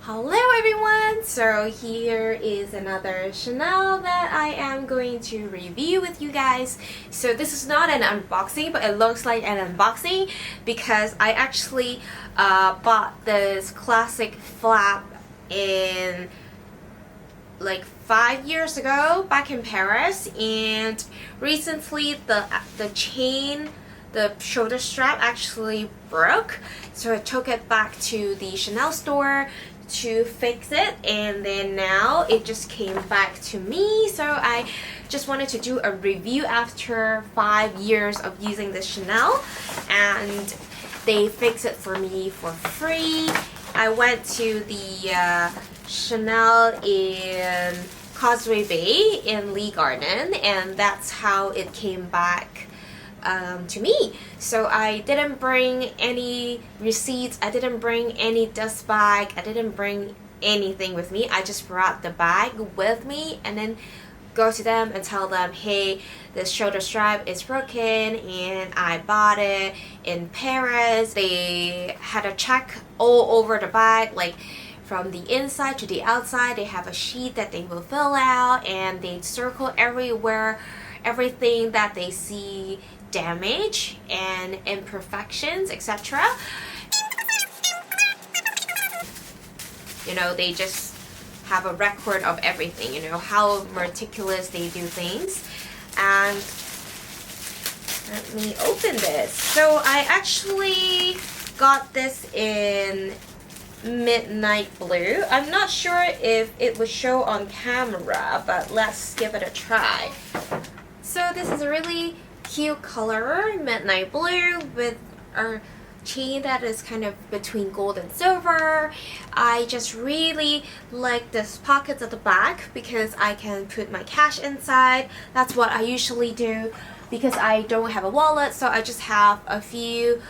Hello everyone! So here is another Chanel that I am going to review with you guys. So this is not an unboxing, but it looks like an unboxing because I actually bought this classic flap in like 5 years ago back in Paris, and recently the chain, the shoulder strap actually broke, so I took it back to the Chanel store to fix it, and then now it just came back to me. So I just wanted to do a review after 5 years of using this Chanel, and they fixed it for me for free. I went to the Chanel in Causeway Bay in Lee Garden, and that's how it came back to me. So I didn't bring any receipts, I didn't bring any dust bag, I didn't bring anything with me. I just brought the bag with me and then go to them and tell them, hey, this shoulder strap is broken and I bought it in Paris. They had a check all over the bag, like from the inside to the outside. They have a sheet that they will fill out, and they circle everywhere everything that they see damage and imperfections, etc. You know, they just have a record of everything, you know, how meticulous they do things. And let me open this. So I actually got this in midnight blue. I'm not sure if it would show on camera, but let's give it a try. So this is a really cute color, midnight blue, with a chain that is kind of between gold and silver. I just really like this pockets at the back because I can put my cash inside. That's what I usually do because I don't have a wallet, so I just have a few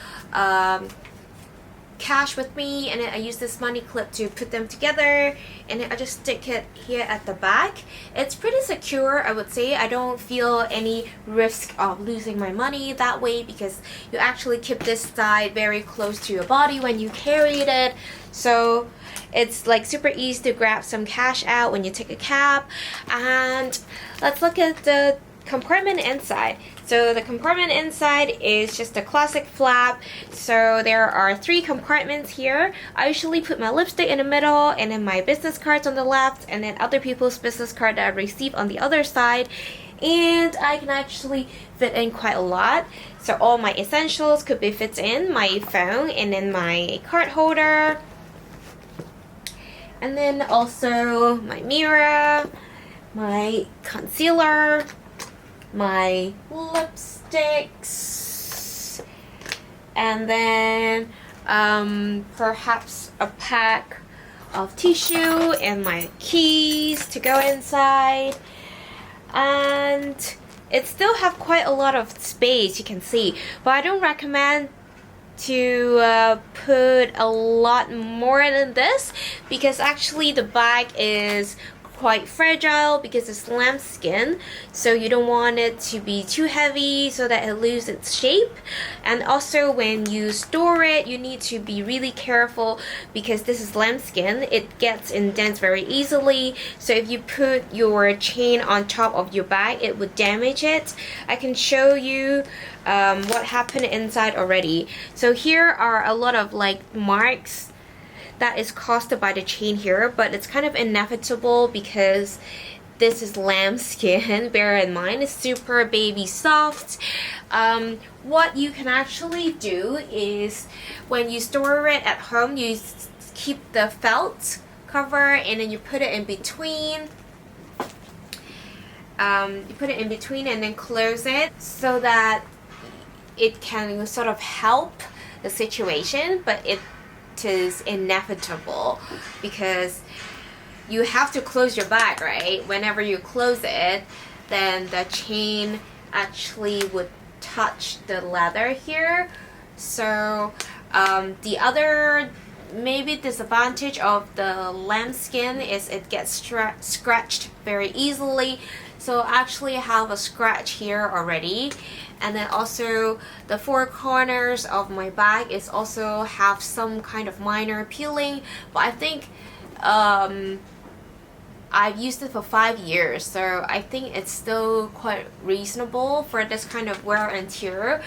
cash with me, and then I use this money clip to put them together, and then I just stick it here at the back. It's pretty secure, I would say. I don't feel any risk of losing my money that way because you actually keep this side very close to your body when you carry it. So it's like super easy to grab some cash out when you take a cab. And let's look at the compartment inside. So the compartment inside is just a classic flap. So there are 3 compartments here. I usually put my lipstick in the middle, and then my business cards on the left, and then other people's business card that I receive on the other side. And I can actually fit in quite a lot. So all my essentials could be fit in, my phone, and then my card holder. And then also my mirror, my concealer, my lipsticks, and then perhaps a pack of tissue and my keys to go inside. And it still have quite a lot of space, you can see, but I don't recommend to put a lot more than this because actually the bag is quite fragile because it's lambskin, so you don't want it to be too heavy so that it loses its shape. And also when you store it, you need to be really careful because this is lambskin. It gets indents very easily, so if you put your chain on top of your bag, it would damage it. I can show you what happened inside already. So here are a lot of like marks that is caused by the chain here, but it's kind of inevitable because this is lambskin. Bear in mind, it's super baby soft. What you can actually do is when you store it at home, you keep the felt cover and then you put it in between. You put it in between and then close it so that it can sort of help the situation, but it is inevitable because you have to close your bag, right? Whenever you close it, then the chain actually would touch the leather here. So the other maybe disadvantage of the lambskin is it gets scratched very easily. So actually I have a scratch here already, and then also the 4 corners of my bag is also have some kind of minor peeling, but I think I've used it for 5 years, so I think it's still quite reasonable for this kind of wear and tear.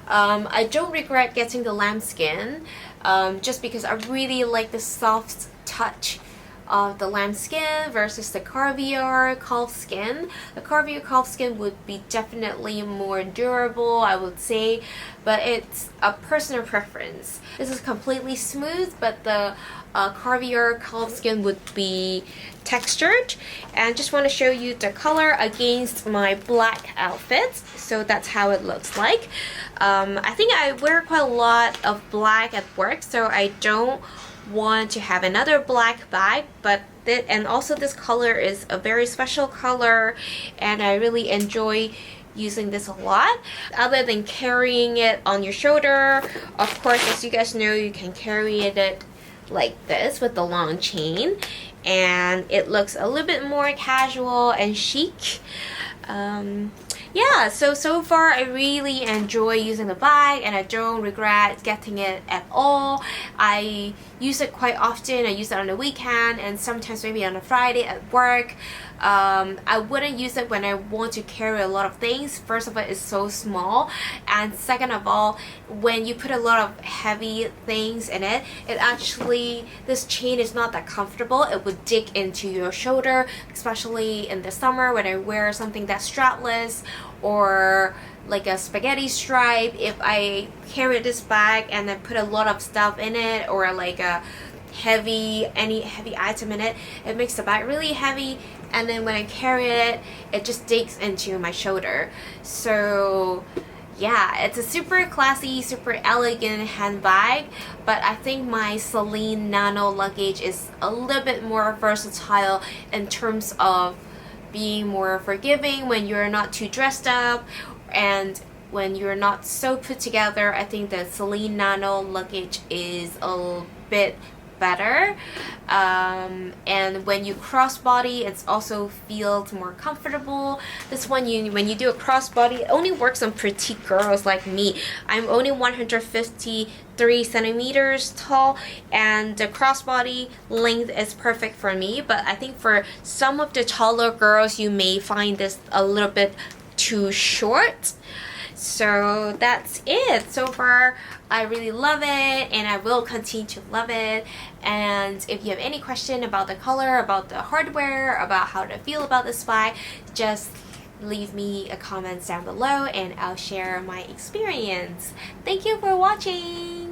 I don't regret getting the lambskin, just because I really like the soft touch of the lambskin versus the caviar calf skin. The caviar calf skin would be definitely more durable, I would say, but it's a personal preference. This is completely smooth, but the caviar calf skin would be textured. And just want to show you the color against my black outfit. So that's how it looks like. I think I wear quite a lot of black at work, so I don't want to have another black bag, but and also this color is a very special color, and I really enjoy using this a lot. Other than carrying it on your shoulder, of course, as you guys know, you can carry it like this with the long chain, and it looks a little bit more casual and chic. Yeah, so far I really enjoy using the bag, and I don't regret getting it at all. I use it quite often. I use it on the weekend and sometimes maybe on a Friday at work. I wouldn't use it when I want to carry a lot of things. First of all, it's so small, and second of all, when you put a lot of heavy things in it, this chain is not that comfortable. It would dig into your shoulder, especially in the summer when I wear something that's strapless or like a spaghetti stripe. If I carry this bag and then put a lot of stuff in it, or like any heavy item in it, it makes the bag really heavy, and then when I carry it, it just digs into my shoulder. So yeah, it's a super classy, super elegant handbag, but I think my Celine Nano luggage is a little bit more versatile in terms of being more forgiving when you're not too dressed up, and when you're not so put together. I think the Celine Nano luggage is a bit better, and when you crossbody, it also feels more comfortable. This one, when you do a crossbody, it only works on petite girls like me. I'm only 153 centimeters tall, and the crossbody length is perfect for me, but I think for some of the taller girls, you may find this a little bit too short. So that's it. So far, I really love it, and I will continue to love it. And if you have any question about the color, about the hardware, about how to feel about this bag, just leave me a comment down below and I'll share my experience. Thank you for watching.